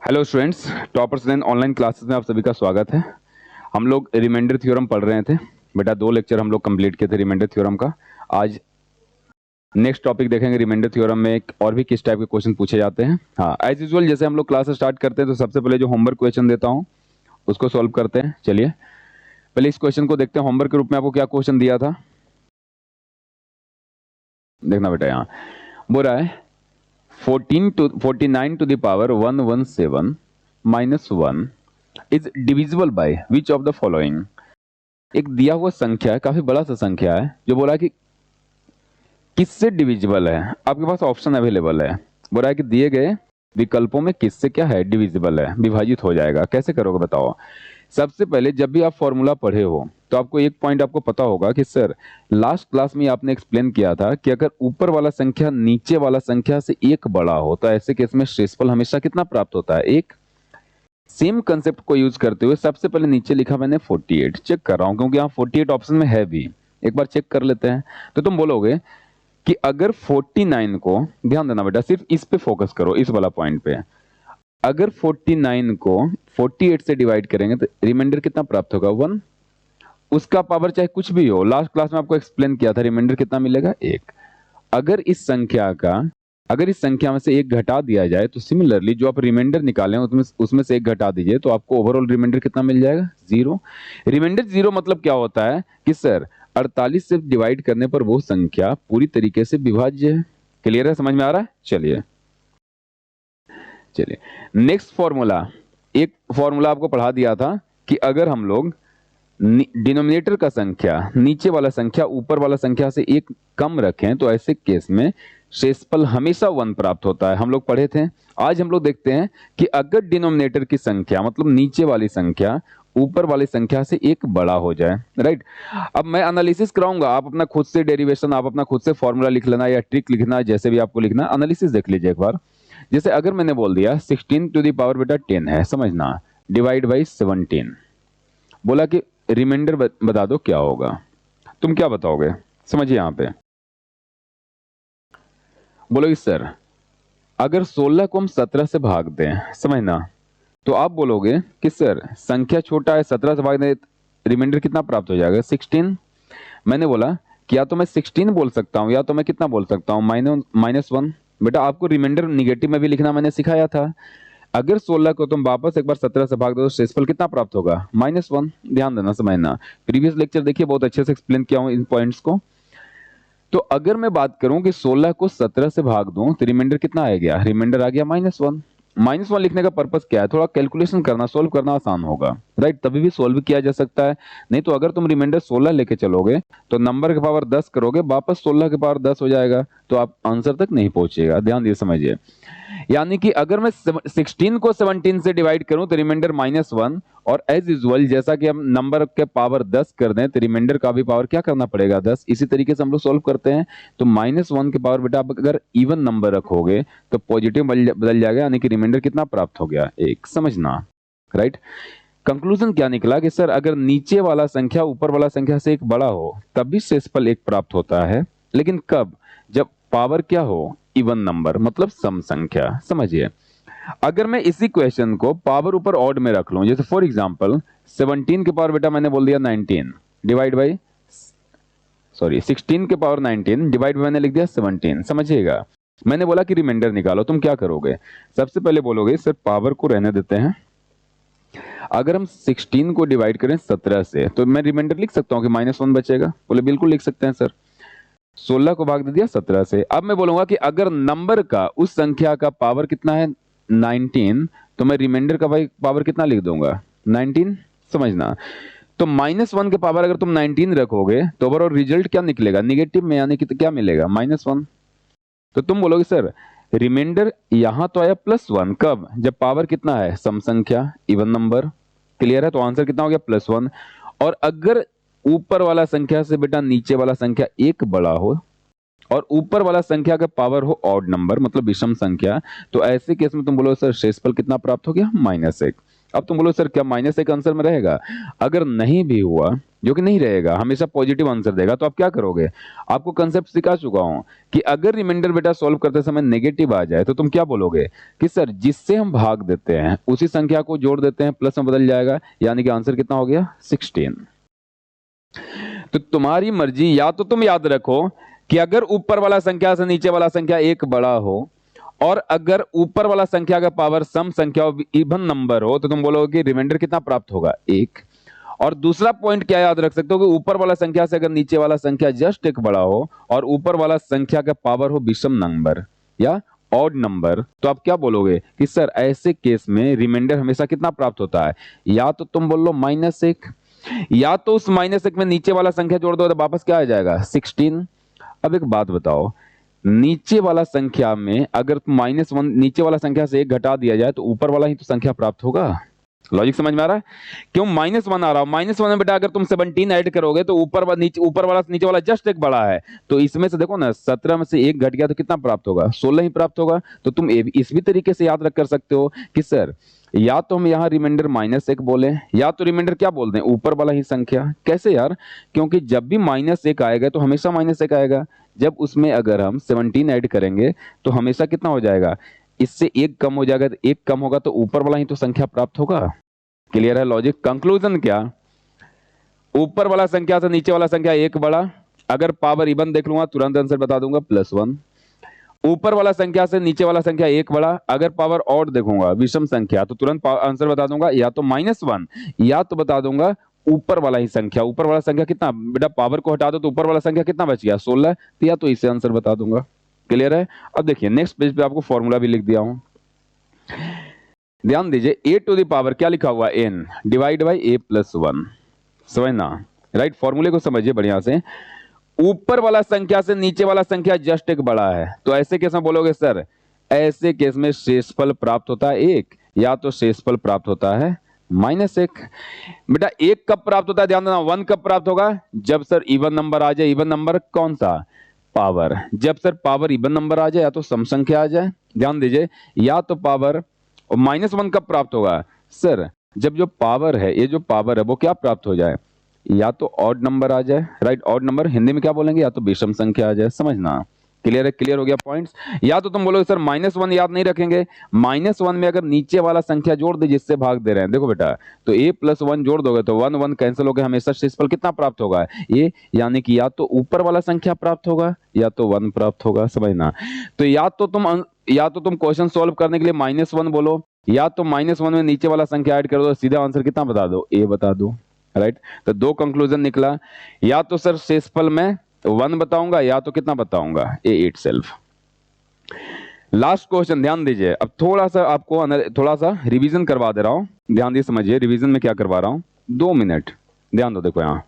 Hello students, toppers line online classes में आप सभी का स्वागत है। हम लोग रिमाइंडर थ्योरम पढ़ रहे थे बेटा। 2 लेक्चर हम लोग कंप्लीट किए थे रिमाइंडर थ्योरम का। आज नेक्स्ट टॉपिक देखेंगे। रिमाइंडर थ्योरम में और भी किस टाइप के क्वेश्चन पूछे जाते हैं। हाँ, एज यूजुअल जैसे हम लोग क्लास स्टार्ट करते हैं तो सबसे पहले जो होमवर्क क्वेश्चन देता हूँ उसको सॉल्व करते हैं। चलिए पहले इस क्वेश्चन को देखते हैं। होमवर्क के रूप में आपको क्या क्वेश्चन दिया था, देखना बेटा। यहाँ बोल रहा है 49 to the power 117 minus 1 is divisible by which of the following. एक दिया हुआ संख्या है, काफी बड़ा सा संख्या है, जो बोला है कि किससे डिविजिबल है। आपके पास ऑप्शन अवेलेबल है। बोला है कि दिए गए विकल्पों में किससे क्या है, डिविजिबल है, विभाजित हो जाएगा। कैसे करोगे बताओ। सबसे पहले जब भी आप फॉर्मूला पढ़े हो तो आपको एक पॉइंट आपको पता होगा कि सर लास्ट क्लास में आपने एक्सप्लेन किया था कि अगर ऊपर वाला संख्या नीचे वाला संख्या से एक बड़ा हो तो ऐसे केस में शेषफल हमेशा कितना प्राप्त होता है, एक। सेम कंसेप्ट को यूज करते हुए सबसे पहले नीचे लिखा मैंने 48। चेक कर रहा हूं क्योंकि यहाँ 48 ऑप्शन में है भी, एक बार चेक कर लेते हैं। तो तुम बोलोगे कि अगर 49 को, ध्यान देना बेटा, सिर्फ इस पे फोकस करो, इस वाला पॉइंट पे। अगर 49 को 48 से डिवाइड करेंगे तो रिमाइंडर कितना प्राप्त होगा, 1। उसका पावर चाहे कुछ भी हो, लास्ट क्लास में आपको एक्सप्लेन किया था, रिमाइंडर कितना मिलेगा, 1। अगर इस संख्या में से एक घटा दिया जाए तो सिमिलरली जो आप रिमाइंडर निकालें उसमें से एक घटा दीजिए तो आपको ओवरऑल रिमाइंडर कितना मिल जाएगा, 0। रिमाइंडर 0 मतलब क्या होता है कि सर 48 से डिवाइड करने पर वो संख्या पूरी तरीके से विभाज्य है। क्लियर है, समझ में आ रहा है। चलिए नेक्स्ट फॉर्मूला, एक फॉर्मूला आपको पढ़ा दिया था कि अगर हम लोग डिनोमिनेटर का संख्या नीचे वाला संख्या ऊपर वाला संख्या से एक कम रखें तो ऐसे केस में शेषफल हमेशा 1 प्राप्त होता है। हम लोग पढ़े थे। आज हम लोग देखते हैं कि अगर डिनोमिनेटर की संख्या मतलब नीचे वाली संख्या ऊपर वाली संख्या से एक बड़ा हो जाए, राइट। अब मैं एनालिसिस कराऊंगा, आप अपना खुद से डेरिवेशन, आप अपना खुद से फॉर्मूला लिख लेना या ट्रिक लिखना, जैसे भी आपको लिखना, एनालिसिस देख लीजिए एक बार। जैसे अगर मैंने बोल दिया 16 टू द पावर बेटा 10 है, समझना, डिवाइड बाई 17। बोला कि रिमाइंडर बता दो क्या होगा। तुम क्या बताओगे, समझिए यहां पे। बोलोगे सर अगर 16 को हम 17 से भाग दें, समझना, तो आप बोलोगे कि सर संख्या छोटा है, 17 से भाग दें, रिमाइंडर कितना प्राप्त हो जाएगा, 16। मैंने बोला कि या तो मैं 16 बोल सकता हूं या तो मैं कितना बोल सकता हूं, -1। बेटा आपको रिमाइंडर निगेटिव में भी लिखना मैंने सिखाया था। अगर 16 को तुम वापस एक बार 17 से भाग दो तो शेषफल कितना प्राप्त होगा, -1। ध्यान देना, समझना। प्रीवियस लेक्चर देखिए, बहुत अच्छे से एक्सप्लेन किया हूं इन पॉइंट्स को। तो अगर मैं बात करूं कि 16 को 17 से भाग दूं तो रिमाइंडर कितना आ गया, रिमाइंडर आ गया -1। -1 लिखने का पर्पस क्या है, थोड़ा कैलकुलेशन करना, सोल्व करना आसान होगा, राइट। तभी भी सोल्व किया जा सकता है। नहीं तो अगर तुम रिमाइंडर 16 लेके चलोगे तो नंबर के पावर 10 करोगे, वापस 16 के पावर 10 हो जाएगा, तो आप आंसर तक नहीं पहुंचेगा। ध्यान दिए, समझिए। यानी कि अगर मैं 16 को 17 से डिवाइड करूं तो रिमाइंडर -1, और एज यूजुअल जैसा कि हम नंबर के पावर 10 कर दें तो रिमाइंडर का भी पावर क्या करना पड़ेगा, 10। इसी तरीके से हम लोग सोल्व करते हैं। तो -1 के पावर बेटा आप अगर इवन नंबर रखोगे तो पॉजिटिव बदल जाएगा, यानी कि रिमाइंडर कितना प्राप्त हो गया, 1। समझना, राइट। कंक्लूजन क्या निकला कि सर अगर नीचे वाला संख्या ऊपर वाला संख्या से एक बड़ा हो तब भी शेषफल 1 प्राप्त होता है, लेकिन कब, जब पावर क्या हो, इवन नंबर, मतलब सम संख्या। समझिए, अगर मैं इसी क्वेश्चन को पावर ऊपर ऑड में रख लूं, जैसे फॉर एग्जांपल 17 के पावर बेटा मैंने बोल दिया 19 डिवाइड बाई 16 के पावर 19 डिवाइड बाई मैंने लिख दिया 17। समझिएगा, मैंने बोला कि रिमाइंडर निकालो। तुम क्या करोगे, सबसे पहले बोलोगे सर पावर को रहने देते हैं। अगर हम 16 को डिवाइड करें 17 से तो मैं रिमाइंडर लिख सकता हूं कि -1 बचेगा। बोले बिल्कुल लिख सकते हैं सर। 16 को भाग दे दिया 17 से। अब मैं बोलूंगा कि अगर नंबर का उस संख्या का पावर कितना है, 19, तो मैं रिमाइंडर का भाई पावर कितना लिख दूंगा, 19। समझना, तो -1 के पावर अगर तुम 19 रखोगे तो ओवरऑल रिजल्ट क्या निकलेगा, निगेटिव में, यानी कि तो क्या मिलेगा, -1। तो तुम बोलोगे सर रिमाइंडर यहां तो आया +1, कब, जब पावर कितना है, सम संख्या, इवन नंबर। क्लियर है, तो आंसर कितना हो गया, +1। और अगर ऊपर वाला संख्या से बेटा नीचे वाला संख्या एक बड़ा हो और ऊपर वाला संख्या का पावर हो ऑड नंबर, मतलब विषम संख्या, तो ऐसे केस में तुम बोलो सर शेषफल कितना प्राप्त हो गया, -1। अब तुम बोलो सर क्या माइनस एक आंसर में रहेगा? अगर नहीं भी हुआ, जो कि नहीं रहेगा, हमेशा पॉजिटिव आंसर देगा, तो आप क्या करोगे? आपको कंसेप्ट सिखा चुका हूं कि अगर रिमाइंडर बेटा सॉल्व करते समय नेगेटिव आ जाए तो तुम क्या बोलोगे कि सर जिससे हम भाग देते हैं उसी संख्या को जोड़ देते हैं, प्लस में बदल जाएगा, यानी कि आंसर कितना हो गया? 16। तो तुम्हारी मर्जी, या तो तुम याद रखो कि अगर ऊपर वाला संख्या से नीचे वाला संख्या एक बड़ा हो, और अगर ऊपर वाला संख्या का पावर सम संख्या इवन नंबर हो, तो तुम बोलोगे कि रिमाइंडर कितना प्राप्त होगा? एक। और दूसरा पॉइंट क्या याद रख सकते हो कि ऊपर वाला संख्या से अगर नीचे वाला संख्या जस्ट एक बड़ा हो और ऊपर वाला संख्या का पावर हो विषम नंबर या ऑड नंबर, तो आप क्या बोलोगे कि सर ऐसे केस में रिमाइंडर हमेशा कितना प्राप्त होता है? या तो तुम बोल लो -1, या तो उस -1 में नीचे वाला संख्या जोड़ दो तो वापस क्या आ जाएगा? 16। अब एक बात बताओ, नीचे वाला संख्या में अगर -1 नीचे वाला संख्या से एक घटा दिया जाए तो ऊपर वाला ही तो संख्या प्राप्त होगा। लॉजिक समझ में आ रहा है? क्यों -1 आ रहा हो? -1 में बेटा अगर तुम 17 ऐड करोगे तो ऊपर वाला नीचे वाला जस्ट एक बड़ा है, तो इसमें से देखो ना 17 में से एक घट गया तो कितना प्राप्त होगा? 16 ही प्राप्त होगा। तो तुम इस भी तरीके से याद रख कर सकते हो कि सर या तो हम यहाँ रिमाइंडर -1 बोले, या तो रिमाइंडर क्या बोल दें? ऊपर वाला ही संख्या। कैसे यार? क्योंकि जब भी -1 आएगा तो हमेशा -1 आएगा। जब उसमें अगर हम 17 ऐड करेंगे तो हमेशा कितना हो जाएगा? इससे एक कम हो जाएगा, तो एक कम होगा तो ऊपर वाला ही तो संख्या प्राप्त होगा। क्लियर है लॉजिक? कंक्लूजन क्या? ऊपर वाला संख्या से नीचे वाला संख्या एक बड़ा, अगर पावर इवन देख लूंगा तुरंत आंसर बता दूंगा +1। ऊपर वाला संख्या से नीचे वाला संख्या एक बड़ा, अगर पावर ऑड देखूंगा विषम संख्या तो तुरंत आंसर बता दूंगा या तो -1, या तो बता दूंगा ऊपर वाला ही संख्या। ऊपर वाला संख्या कितना बेटा? पावर को हटा दो तो ऊपर वाला संख्या कितना बच गया? 16। तो या तो इसे आंसर बता दूंगा। क्लियर है? अब देखिए नेक्स्ट पेज पे आपको फॉर्मूला भी लिख दिया हूं, ध्यान दीजिए। a टू द पावर क्या लिखा हुआ? n divide by a+1। समझना, राइट? फॉर्मूले को समझिए बढ़िया से। ऊपर वाला संख्या से नीचे वाला संख्या जस्ट एक बड़ा है, तो ऐसे केस में बोलोगे सर ऐसे केस में शेषफल प्राप्त होता है 1, या तो शेषफल प्राप्त होता है -1। बेटा 1 कब प्राप्त होता है? ध्यान देना। 1 कब प्राप्त होगा? जब सर इवन नंबर आ जाए। इवन नंबर कौन सा? पावर। जब सर पावर इवन नंबर आ जाए या तो सम संख्या आ जाए। ध्यान दीजिए, या तो पावर। और -1 कब प्राप्त होगा? सर जब जो पावर है, ये जो पावर है वो क्या प्राप्त हो जाए? या तो ऑड नंबर आ जाए, राइट? ऑड नंबर हिंदी में क्या बोलेंगे? या तो विषम संख्या आ जाए। समझना, क्लियर है? क्लियर हो गया पॉइंट्स? या तो तुम बोलोगे सर -1 याद नहीं रखेंगे। -1 में अगर नीचे वाला संख्या जोड़ दे जिससे भाग दे रहे हैं, देखो बेटा, तो a+1 जोड़ दोगे तो 1 1 कैंसिल हो गया, हमेशा शेषफल कितना प्राप्त होगा? ये, यानी कि या तो ऊपर वाला संख्या प्राप्त होगा या तो 1 प्राप्त होगा। समझना, तो या तो तुम क्वेश्चन सॉल्व करने के लिए -1 बोलो, या तो -1 में नीचे वाला संख्या ऐड कर दो, सीधा आंसर कितना बता दो? a बता दो, राइट? तो दो कंक्लूजन निकला, या तो सर शेषफल में 1 बताऊंगा या तो कितना बताऊंगा? a itself। लास्ट क्वेश्चन ध्यान दीजिए। अब थोड़ा सा आपको थोड़ा सा रिवीजन करवा दे रहा हूं, ध्यान दीजिए, समझिए रिवीजन में क्या करवा रहा हूं। 2 मिनट ध्यान दो। देखो यहां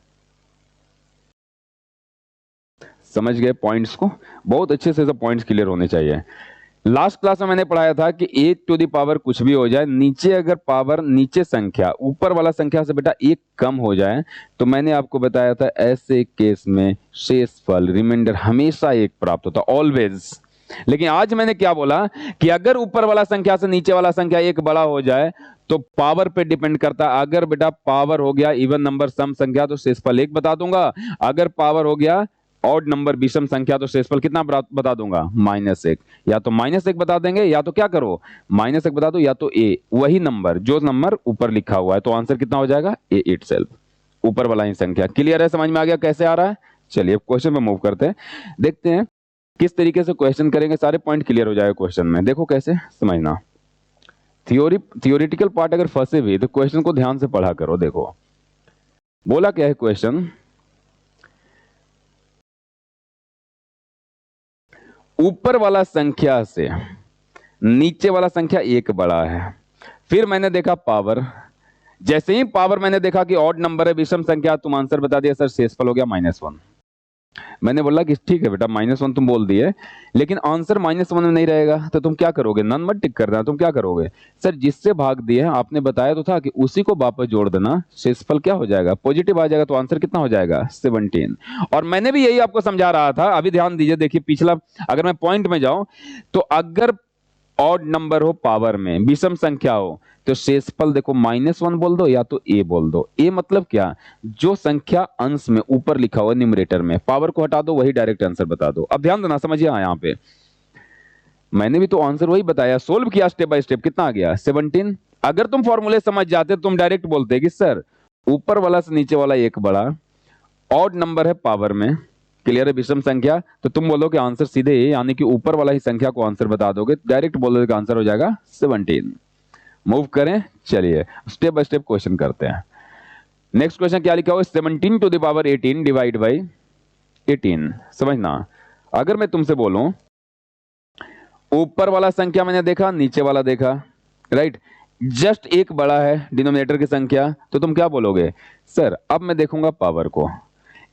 समझ गए पॉइंट्स को? बहुत अच्छे से सब पॉइंट्स क्लियर होने चाहिए। लास्ट क्लास में मैंने पढ़ाया था कि 8 टू द पावर कुछ भी हो जाए, नीचे अगर पावर नीचे संख्या ऊपर वाला संख्या से बेटा एक कम हो जाए, तो मैंने आपको बताया था ऐसे केस में शेषफल रिमाइंडर हमेशा एक प्राप्त होता, ऑलवेज। लेकिन आज मैंने क्या बोला कि अगर ऊपर वाला संख्या से नीचे वाला संख्या एक बड़ा हो जाए तो पावर पे डिपेंड करता है। अगर बेटा पावर हो गया इवन नंबर सम संख्या तो शेषफल 1 बता दूंगा, अगर पावर हो गया ऑड नंबर विषम संख्या तो शेषफल कितना बता दूंगा? -1। या तो -1 बता देंगे, या तो क्या करो? -1 बता दो, या तो a वही नंबर जो नंबर ऊपर लिखा हुआ है, तो आंसर कितना हो जाएगा? a itself, ऊपर वाला ही संख्या। क्लियर है? समझ में आ गया कैसे आ रहा है? चलिए क्वेश्चन में मूव करते हैं, देखते हैं किस तरीके से क्वेश्चन करेंगे। सारे पॉइंट क्लियर हो जाएगा क्वेश्चन में। देखो कैसे समझना, थियोरिटिकल पार्ट अगर फंसे भी तो क्वेश्चन को ध्यान से पढ़ा करो। देखो बोला क्या है क्वेश्चन, ऊपर वाला संख्या से नीचे वाला संख्या एक बड़ा है। फिर मैंने देखा पावर, जैसे ही पावर मैंने देखा कि ऑड नंबर है विषम संख्या, तुम आंसर बता दिया सर शेषफल हो गया -1। मैंने बोला कि ठीक है बेटा -1 तुम बोल दिए, लेकिन आंसर -1 में नहीं रहेगा, तो तुम क्या करोगे? नन मत टिक करना, तुम क्या करोगे? सर जिससे भाग दिए आपने बताया तो था कि उसी को वापस जोड़ देना, शेषफल क्या हो जाएगा? पॉजिटिव आ जाएगा, तो आंसर कितना हो जाएगा? 17। और मैंने भी यही आपको समझा रहा था। अभी ध्यान दीजिए, देखिए पिछला, अगर मैं पॉइंट में जाऊं तो अगर ऑड नंबर हो पावर में, विषम संख्या हो, तो शेषफल देखो -1 बोल दो या तो ए बोल दो। ए मतलब क्या, जो संख्या अंश में ऊपर लिखा हुआ न्यूमरेटर में, पावर को हटा दो, वही डायरेक्ट आंसर बता दो। अब ध्यान देना, समझिए यहाँ पे मैंने भी तो आंसर वही बताया, सोल्व किया स्टेप बाय स्टेप, कितना आ गया 17। अगर तुम फॉर्मूले समझ जाते तुम डायरेक्ट बोलते कि सर ऊपर वाला से नीचे वाला एक बड़ा, ऑड नंबर है पावर में, क्लियर है, विषम संख्या, तो तुम बोलो कि आंसर सीधे यानी कि ऊपर वाला ही संख्या को आंसर बता दोगे, डायरेक्ट बोल दोगे आंसर हो जाएगा 17। मूव करें, चलिए स्टेप बाय स्टेप क्वेश्चन करते हैं। नेक्स्ट क्वेश्चन क्या लिखा हुआ, 17 to the power 18 divide by 18। समझना, अगर मैं तुमसे बोलूं ऊपर वाला संख्या मैंने देखा, नीचे वाला देखा, राइट, जस्ट एक बड़ा है डिनोमिनेटर की संख्या, तो तुम क्या बोलोगे, सर अब मैं देखूंगा पावर को,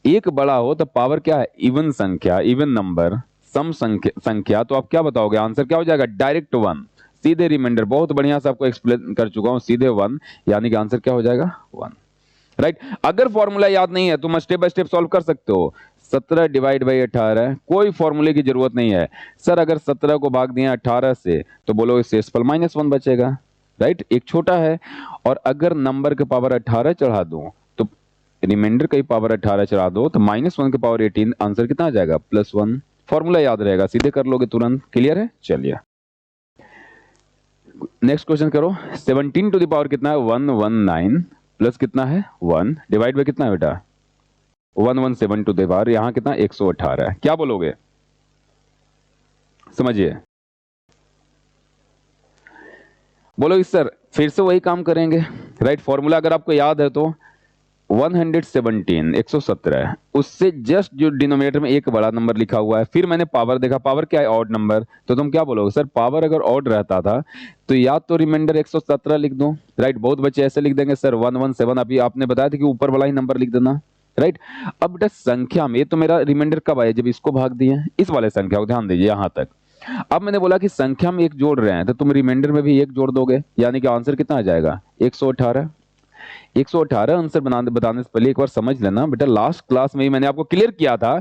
एक बड़ा हो तो पावर क्या है, इवन संख्या, इवन नंबर, सम संख्या, तो आप क्या बताओगे, आंसर क्या हो जाएगा, डायरेक्ट 1, सीधे रिमाइंडर, बहुत बढ़िया से आपको एक्सप्लेन कर चुका हूं, सीधे 1, यानी कि आंसर क्या हो जाएगा 1, राइट। अगर फॉर्मूला याद नहीं है तुम स्टेप बाय स्टेप सॉल्व कर सकते हो। 17 डिवाइड बाई 18, कोई फॉर्मूले की जरूरत नहीं है। सर अगर 17 को भाग दिया 18 से तो बोलो शेषफल -1 बचेगा, राइट, एक छोटा है। और अगर नंबर के पावर 18 चढ़ा दो तो रिमाइंडर का पावर 18 चढ़ा दो तो -1 के पावर 18, आंसर कितना आ जाएगा +1। फॉर्मूला याद रहेगा, सीधे कर लोगे तुरंत, क्लियर है। चलिए नेक्स्ट क्वेश्चन करो। 17 टू द पावर कितना है 119 प्लस कितना है 1 डिवाइड बाय कितना है बेटा 117 टू द पावर, यहां कितना 118 है। क्या बोलोगे, समझिए, बोलो इस सर फिर से वही काम करेंगे, राइट। फॉर्मूला अगर आपको याद है तो 117 117, उससे जस्ट जो डिनोमिनेटर में एक बड़ा नंबर लिखा हुआ है, फिर मैंने पावर देखा, पावर क्या है ऑड नंबर, तो तुम क्या बोलोगे, सर पावर अगर ऑड रहता था तो या तो रिमाइंडर 117 लिख दो, राइट। बहुत बच्चे ऐसे लिख देंगे सर 117, अभी आपने बताया था कि ऊपर वाला ही नंबर लिख देना, राइट। अब बेटा संख्या में तो मेरा रिमाइंडर कब आया, जब इसको भाग दिए, इस वाले संख्या को, ध्यान दीजिए यहां तक। अब मैंने बोला कि संख्या में एक जोड़ रहे हैं तो तुम रिमाइंडर में भी एक जोड़ दोगे, यानी कि आंसर कितना आ जाएगा 118। 118 आंसर बताने से पहले एक बार समझ लेना बेटा, लास्ट क्लास में ही मैंने आपको क्लियर किया था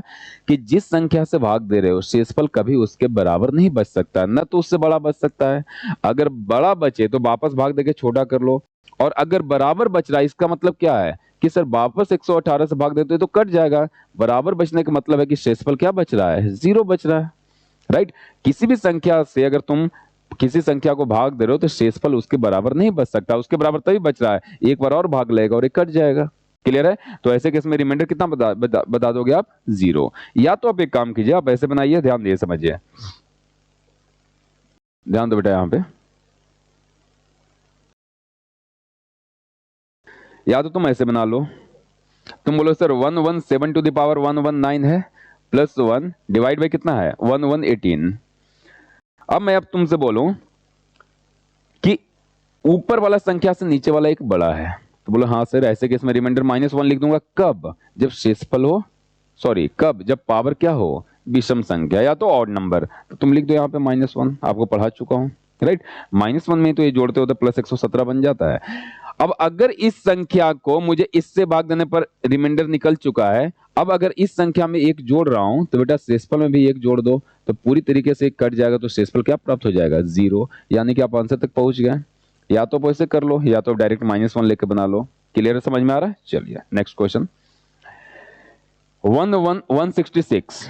कि जिस संख्या से भाग दे रहे हो शेषफल कभी उसके बराबर नहीं बच सकता, न तो उससे बड़ा बच सकता है। अगर बड़ा बचे तो वापस भाग देके छोटा कर लो, और अगर बराबर बच रहा है इसका मतलब क्या है कि सर वापस 118 से भाग देते तो कट जाएगा, बराबर बचने का मतलब है कि शेषफल क्या बच रहा है, 0 बच रहा है, राइट। किसी भी संख्या से अगर तुम किसी संख्या को भाग दे रहे हो तो शेषफल उसके बराबर नहीं बच सकता, उसके बराबर तभी बच रहा है, एक बार और भाग लेगा और एक कट जाएगा, क्लियर है। तो ऐसे केस में रिमाइंडर कितना बता दोगे आप 0, या तो आप एक काम कीजिए, आप ऐसे बनाइए, ध्यान दिए समझिए, ध्यान दो बेटा यहां पे, या तो तुम ऐसे बना लो, तुम बोलो सर 117 टू द पावर 119 है प्लस 1 डिवाइड बाई कितना है 1118। अब मैं अब तुमसे बोलूं कि ऊपर वाला संख्या से नीचे वाला एक बड़ा है, तो बोलो हाँ सर, ऐसे केस में रिमाइंडर -1 लिख दूंगा, कब, जब शेषफल हो, सॉरी कब, जब पावर क्या हो विषम संख्या या तो ऑड नंबर, तो तुम लिख दो यहाँ पे -1, आपको पढ़ा चुका हूं, राइट। -1 में तो ये जोड़ते हो तो +117 बन जाता है। अब अगर इस संख्या को मुझे इससे भाग देने पर रिमाइंडर निकल चुका है, अब अगर इस संख्या में एक जोड़ रहा हूं तो बेटा शेषफल में भी एक जोड़ दो, तो पूरी तरीके से कट जाएगा, तो शेषफल क्या प्राप्त हो जाएगा 0, यानी कि आप आंसर तक पहुंच गए। या तो आप ऐसे कर लो या तो डायरेक्ट -1 लेके बना लो, क्लियर है, समझ में आ रहा है। चलिए next question, 166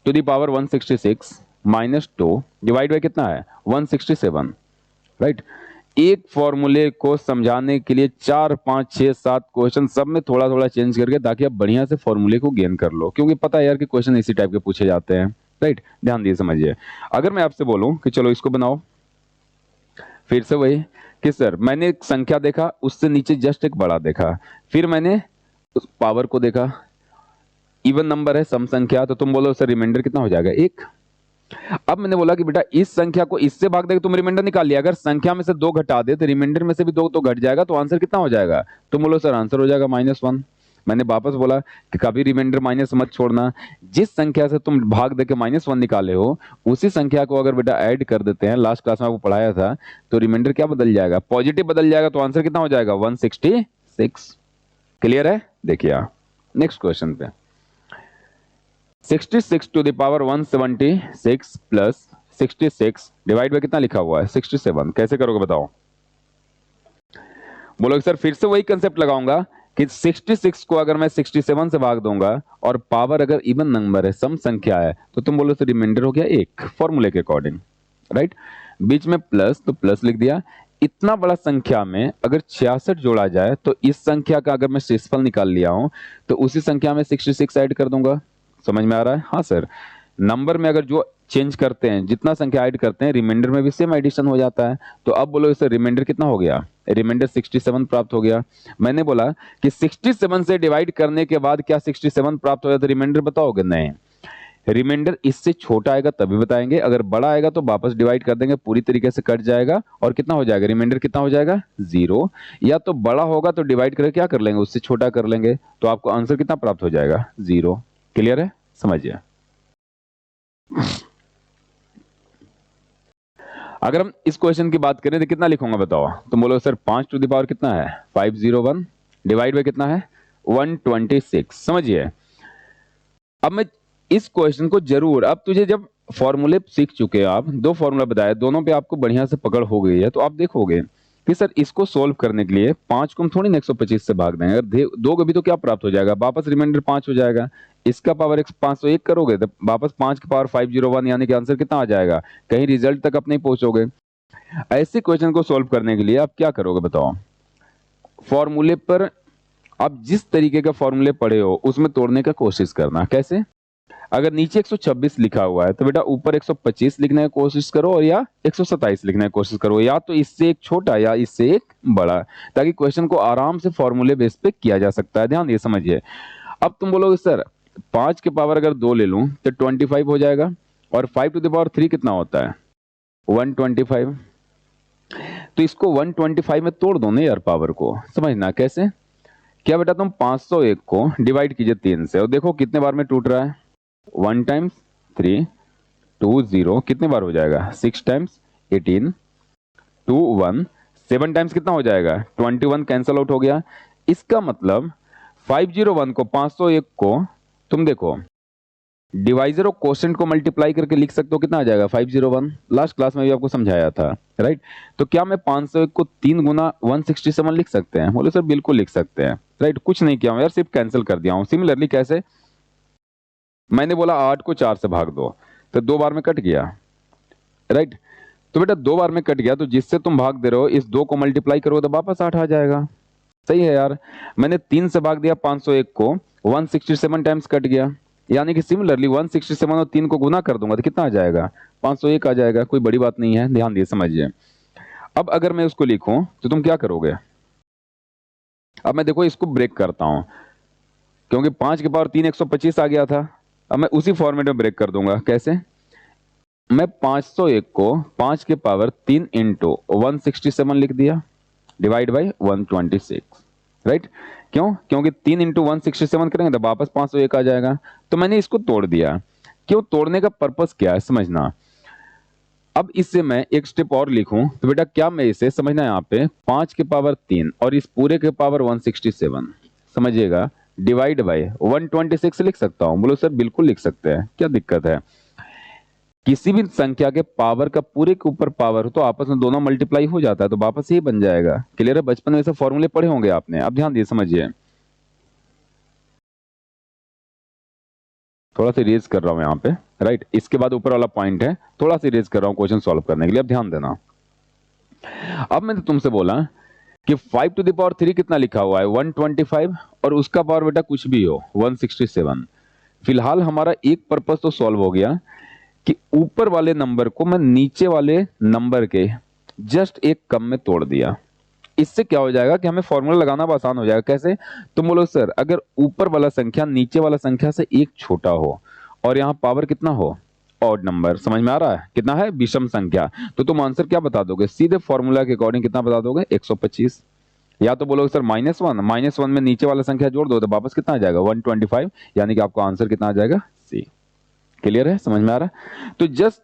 to the power 166 -2 divide by कितना है 167, राइट। एक फॉर्मूले को समझाने के लिए 4 5 6 7 क्वेश्चन, सब में थोड़ा थोड़ा चेंज करके, ताकि आप बढ़िया से फॉर्मूले को गेन कर लो, क्योंकि पता है यार कि क्वेश्चन इसी टाइप के पूछे जाते हैं, राइट। ध्यान दिए समझिए, अगर मैं आपसे बोलूं कि चलो इसको बनाओ, फिर से वही कि सर मैंने एक संख्या देखा, उससे नीचे जस्ट एक बड़ा देखा, फिर मैंने उस पावर को देखा, इवन नंबर है सम संख्या, तो तुम बोलो सर रिमाइंडर कितना हो जाएगा 1। अब मैंने बोला कि बेटा इस संख्या को इससे भाग देके तुम रिमाइंडर निकाल लिया, अगर संख्या में से 2 घटा दे तो रिमाइंडर में से भी 2 तो घट जाएगा, तो आंसर कितना हो जाएगा, तुम बोलो सर आंसर हो जाएगा -1। मैंने वापस बोला कि कभी रिमाइंडर माइनस मत छोड़ना, जिस संख्या से तुम भाग देके -1 निकाले हो उसी संख्या को अगर बेटा ऐड कर देते हैं, लास्ट क्लास में आपको पढ़ाया था, तो रिमाइंडर क्या बदल जाएगा, पॉजिटिव बदल जाएगा, तो आंसर कितना हो जाएगा 166, क्लियर है। देखिए नेक्स्ट क्वेश्चन पे, 66 to the power 176 plus 66 divide by कितना लिखा हुआ है 67, कैसे करोगे बताओ? बोलोगे सर फिर से वही कंसेप्ट लगाऊंगा कि 66 को अगर मैं 67 से भाग दूंगा और पावर अगर इवन नंबर है, सम संख्या है, तो तुम बोलो सर रिमाइंडर हो गया एक, फॉर्मूले के अकॉर्डिंग, राइट? बीच में प्लस तो प्लस लिख दिया। इतना बड़ा संख्या में अगर 66 जोड़ा जाए तो इस संख्या का अगर मैं शेषफल निकाल लिया हूं तो उसी संख्या में 66 ऐड कर दूंगा। समझ में आ रहा है? हाँ सर, नंबर में अगर जो चेंज करते हैं, जितना संख्या ऐड करते हैं, रिमाइंडर में भी सेम एडिशन हो जाता है। तो अब बोलो इसे रिमाइंडर कितना हो गया? रिमाइंडर 67 प्राप्त हो गया। मैंने बोला कि 67 से डिवाइड करने के बाद क्या 67 प्राप्त हो जाता है, रिमाइंडर बताओगे? नहीं, रिमाइंडर इससे छोटा आएगा तभी बताएंगे, अगर बड़ा आएगा तो वापस डिवाइड कर देंगे, पूरी तरीके से कट जाएगा और कितना हो जाएगा? रिमाइंडर कितना हो जाएगा? 0। या तो बड़ा होगा तो डिवाइड करके क्या कर लेंगे? उससे छोटा कर लेंगे, तो आपको आंसर कितना प्राप्त हो जाएगा? 0। क्लियर है? समझिए। अगर हम इस क्वेश्चन की बात करें तो कितना लिखूंगा बताओ? तुम बोलो सर 5 टू द पावर कितना है? 501 डिवाइड बाय कितना है? 126। समझिए, अब मैं इस क्वेश्चन को जरूर, अब तुझे जब फॉर्मूले सीख चुके हैं आप, दो फॉर्मूला बताया, दोनों पे आपको बढ़िया से पकड़ हो गई है, तो आप देखोगे कि सर इसको सोल्व करने के लिए 5 को हम थोड़ी ना 125 से भाग देंगे, अगर दोगे भी तो क्या प्राप्त हो जाएगा? वापस रिमाइंडर 5 हो जाएगा। इसका पावर 501 करोगे तो वापस 5 की पावर 501, यानी कि आंसर कितना आ जाएगा? कहीं रिजल्ट तक आप नहीं पहुंचोगे। ऐसे क्वेश्चन को सोल्व करने के लिए आप क्या करोगे बताओ? फॉर्मूले पर आप जिस तरीके का फॉर्मूले पढ़े हो उसमें तोड़ने का कोशिश करना। कैसे? अगर नीचे 126 लिखा हुआ है तो बेटा ऊपर 125 लिखने की कोशिश करो, और या 127 लिखने की कोशिश करो, या तो इससे एक छोटा या इससे एक बड़ा, ताकि क्वेश्चन को आराम से फॉर्मूले बेस पे किया जा सकता है। ध्यान दिए, समझिए। अब तुम बोलोगे सर 5 के पावर अगर 2 ले लूं तो 25 हो जाएगा, और 5 टू द पावर 3 कितना होता है? 125। तो इसको 125 में तोड़ दो ना यार, पावर को। समझना कैसे? क्या बेटा, तुम 501 को डिवाइड कीजिए 3 से और देखो कितने बार में टूट रहा है। 1 टाइम्स 3 2 0 कितने बार हो जाएगा? 6 टाइम्स 18 2 1 7 टाइम्स कितना हो जाएगा? 21 कैंसल आउट हो गया। इसका मतलब 501 को 501 को तुम देखो डिवाइजर और कोशेंट को मल्टीप्लाई करके लिख सकते हो, कितना आ जाएगा? 501। लास्ट क्लास में भी आपको समझाया था, राइट? तो क्या मैं 501 को 3 गुना 167 लिख सकते हैं? बोले सर बिल्कुल लिख सकते हैं, राइट? कुछ नहीं किया हूं यार, सिर्फ कैंसिल कर दिया हूं। सिमिलरली कैसे? मैंने बोला 8 को 4 से भाग दो, तो 2 बार में कट गया, राइट? तो बेटा 2 बार में कट गया, तो जिससे तुम भाग दे रहे हो इस 2 को मल्टीप्लाई करो तो वापस 8 आ जाएगा। सही है यार। मैंने 3 से भाग दिया 501 को, 167 टाइम्स कट गया, यानी कि सिमिलरली 167 और 3 को गुना कर दूंगा तो कितना आ जाएगा? 501 आ जाएगा। कोई बड़ी बात नहीं है, ध्यान दिए, समझिए। अब अगर मैं उसको लिखूं तो तुम क्या करोगे? अब मैं देखो इसको ब्रेक करता हूं, क्योंकि 5 के पावर 3 125 आ गया था। अब मैं उसी फॉर्मेट में ब्रेक कर दूंगा। कैसे? मैं 501 को 5 के पावर 3 इंटू 167 लिख दिया डिवाइड बाई 126, राइट? क्यों? क्योंकि 3 इंटू 167 करेंगे तो वापस 501 आ जाएगा। तो मैंने इसको तोड़ दिया। क्यों तोड़ने का पर्पस क्या है समझना। अब इससे मैं एक स्टेप और लिखूं तो बेटा क्या मैं इसे, समझना यहाँ पे, 5 के पावर 3 और इस पूरे के पावर 167, समझिएगा, डिवाइड बाई 126 लिख सकता हूं? बोलो सर बिल्कुल लिख सकते हैं, क्या दिक्कत है? किसी भी संख्या के पावर का पूरे के ऊपर पावर हो तो आपस में दोनों मल्टीप्लाई हो जाता है, तो वापस ही बन जाएगा। क्लियर है? बचपन में ऐसे फॉर्मूले पढ़े होंगे आपने। अब ध्यान दिए, समझिए। थोड़ा सा रेज कर रहा हूं यहाँ पे, राइट? इसके बाद ऊपर वाला पॉइंट है, थोड़ा सा रेज कर रहा हूं क्वेश्चन सॉल्व करने के लिए। अब ध्यान देना। अब मैंने तुमसे बोला कि 5 टू द पावर 3 कितना लिखा हुआ है? 125, और उसका पावर बेटा कुछ भी हो 167। फिलहाल हमारा एक पर्पस तो सॉल्व हो गया कि ऊपर वाले नंबर को मैं नीचे वाले नंबर के जस्ट एक कम में तोड़ दिया। इससे क्या हो जाएगा कि हमें फॉर्मूला लगाना आसान हो जाएगा। कैसे? तुम बोलो सर अगर ऊपर वाला संख्या नीचे वाला संख्या से एक छोटा हो और यहाँ पावर कितना हो? Odd number. समझ में आ रहा है? कितना है? विषम संख्या। तो तुम आंसर क्या बता दोगे? सीधे फॉर्मूला के अकॉर्डिंग कितना बता दोगे? 125। या तो बोलोगे सर -1 में नीचे वाला संख्या जोड़ दो तो वापस कितना आ जाएगा? 125, यानी कि आपका आंसर कितना आ जाएगा? सी। क्लियर है? समझ में आ रहा है? तो जस्ट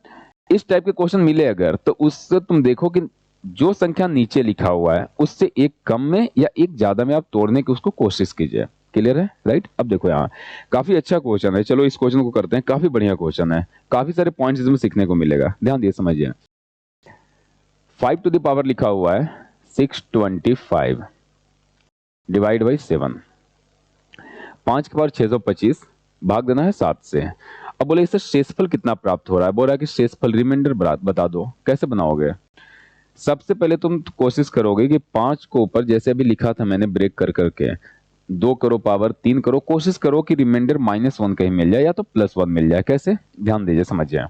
इस टाइप के क्वेश्चन मिले अगर, तो उससे तुम देखो कि जो संख्या नीचे लिखा हुआ है उससे एक कम में या एक ज्यादा में आप तोड़ने की उसको कोशिश कीजिए। क्लियर है, राइट। अब देखो यहाँ काफी अच्छा क्वेश्चन है, चलो इस क्वेश्चन को करते हैं, काफी बढ़िया क्वेश्चन है, काफी सारे पॉइंट्स इसमें सीखने को मिलेगा, ध्यान दिए समझिए। 5 टू द पावर लिखा हुआ है 625 डिवाइड बाई 7, 5 के पावर 625 भाग देना है 7 से। अब बोले इससे शेषफल कितना प्राप्त हो रहा है, बोल रहा है कि शेषफल रिमाइंडर बता दो। कैसे बनाओगे, सबसे पहले तुम कोशिश करोगे कि 5 को ऊपर जैसे अभी लिखा था मैंने ब्रेक कर करके 2 करो पावर 3 करो, कोशिश करो कि रिमाइंडर -1 कहीं मिल जाए या तो +1 मिल जाए। कैसे, ध्यान दीजिए समझिए।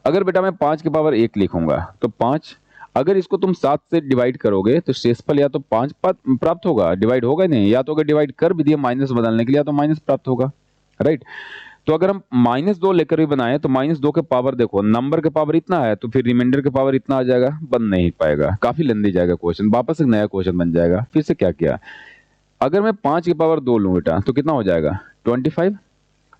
अगर बेटा मैं 5 के पावर 1 लिखूंगा तो 5, अगर इसको तुम 7 से डिवाइड करोगे तो शेषफल या तो 5 प्राप्त होगा, डिवाइड होगा नहीं, या तो अगर डिवाइड कर भी दिया माइनस बदलने के लिए या तो माइनस प्राप्त होगा, राइट। तो अगर हम -2 लेकर भी बनाए तो -2 के पावर देखो, नंबर के पावर इतना है तो फिर रिमाइंडर के पावर इतना आ जाएगा, बन नहीं पाएगा, काफी लेंदी जाएगा क्वेश्चन, वापस एक नया क्वेश्चन बन जाएगा। फिर से क्या किया, अगर मैं 5 की पावर 2 लूं बेटा तो कितना हो जाएगा 25,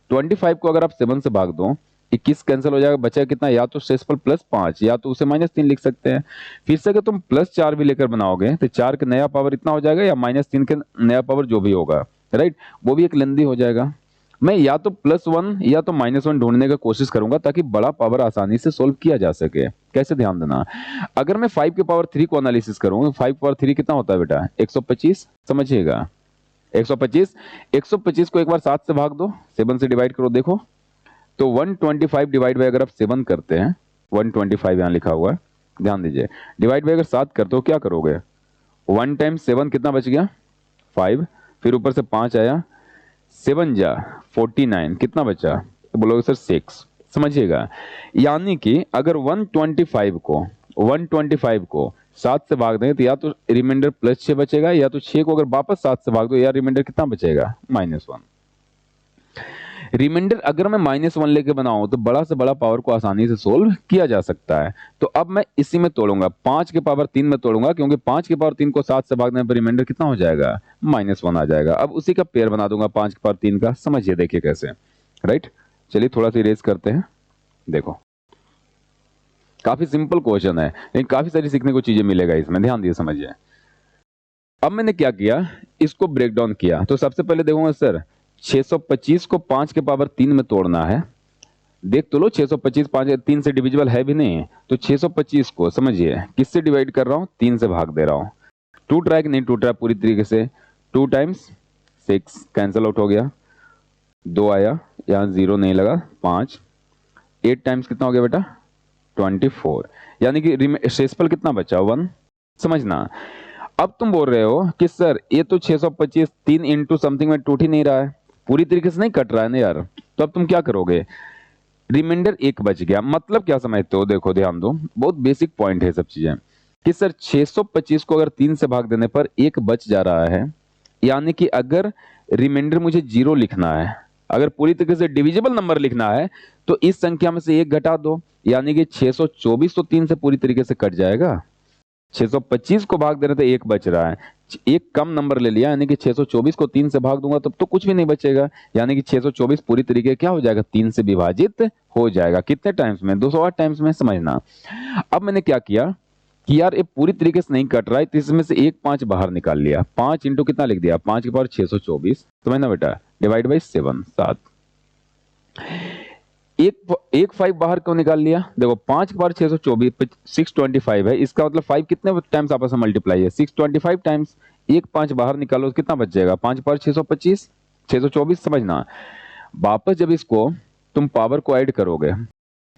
25 को अगर आप 7 से भाग दो 21 कैंसिल हो जाएगा, बचा कितना, या तो शेषफल +5 या तो उसे -3 लिख सकते हैं। फिर से अगर तुम +4 भी लेकर बनाओगे तो 4 के नया पावर इतना हो जाएगा या -3 के नया पावर जो भी होगा, राइट, वो भी एक लेंदी हो जाएगा। मैं या तो +1 या तो -1 ढूंढने का कोशिश करूंगा ताकि बड़ा पावर आसानी से सोल्व किया जा सके। कैसे, ध्यान देना, अगर मैं 5 के पावर 3 को एनालिसिस करूं, 5 पावर 3 कितना होता है बेटा 125, समझिएगा 125, 125 को एक बार 7 से भाग दो, 7 से डिवाइड करो, देखो तो 125 डिवाइड बाई अगर आप 7 करते हैं, 125 यहाँ लिखा हुआ है, ध्यान दीजिए, डिवाइड बाई अगर 7 करते हो क्या करोगे, 1 टाइम्स 7 कितना बच गया 5, फिर ऊपर से 5 आया, 7 जा 49 कितना बचा, तो बोलोगे सर 6, समझिएगा। यानी कि अगर 125 को 7 से भाग दें तो या तो रिमाइंडर +6 बचेगा या तो 6 को अगर वापस 7 से भाग दो या रिमाइंडर कितना बचेगा -1। रिमाइंडर अगर मैं -1 लेके बनाऊं तो बड़ा से बड़ा पावर को आसानी से सोल्व किया जा सकता है। तो अब मैं इसी में तोड़ूंगा, 5 के पावर 3 में तोड़ूंगा, क्योंकि 5 के पावर 3 को 7 से भागने पर रिमाइंडर कितना हो जाएगा -1 आ जाएगा। अब उसी का पेयर बना दूंगा 5 के पावर 3 का, समझिए देखिए कैसे, राइट। चलिए थोड़ा सा इरेज करते हैं, देखो काफी सिंपल क्वेश्चन है लेकिन काफी सारी सीखने को चीजें मिलेगा इसमें, ध्यान दिए समझिए। अब मैंने क्या किया, इसको ब्रेक डाउन किया, तो सबसे पहले देखूंगा सर 625 को 5 के पावर 3 में तोड़ना है, देख तो लो 625 5 3 से डिविजिबल है भी नहीं, तो 625 को समझिए किससे डिवाइड कर रहा हूं, 3 से भाग दे रहा हूं। टूट रहा है कि नहीं टूट रहा पूरी तरीके से, 2 टाइम्स 6 कैंसिल आउट हो गया, 2 आया, यहाँ 0 नहीं लगा, 5, 8 टाइम्स कितना हो गया बेटा 24, यानी कि शेषफल कितना बचा 1, समझना। अब तुम बोल रहे हो कि सर ये तो 625 3 इंटू समथिंग में टूट ही नहीं रहा है, पूरी तरीके से नहीं कट रहा है ना यार, तो अब तुम क्या करोगे, रिमाइंडर 1 बच गया, मतलब क्या समझते हो, देखो ध्यान दो, बहुत बेसिक पॉइंट है सब चीजें, कि सर 625 को अगर 3 से भाग देने पर 1 बच जा रहा है, यानी कि अगर रिमाइंडर मुझे 0 लिखना है, अगर पूरी तरीके से डिविजिबल नंबर लिखना है तो इस संख्या में से 1 घटा दो, यानी कि 624 तो 3 से पूरी तरीके से कट जाएगा, 625 को भाग दे रहे थे 1 बच रहा है, एक कम नंबर ले लिया, यानी कि 624 को 3 से भाग दूंगा तब तो कुछ भी नहीं बचेगा, यानी कि 624 पूरी तरीके क्या हो जाएगा 3 से विभाजित हो जाएगा, कितने टाइम्स में 208 टाइम्स में, समझना। अब मैंने क्या किया कि यार ये पूरी तरीके से नहीं कट रहा है, तो इसमें से एक 5 बाहर निकाल लिया, 5 इंटू कितना लिख दिया 5 के पावर 624, समझना बेटा, डिवाइड बाई 7 7, एक 5 बाहर क्यों निकाल लिया, देखो 5 के पावर 624 625 है, इसका मतलब 5 कितने टाइम्स आपस में मल्टीप्लाई है 625 टाइम्स, एक 5 बाहर निकालो तो कितना बच जाएगा 5 पावर 625 624, समझना। वापस जब इसको तुम पावर को ऐड करोगे,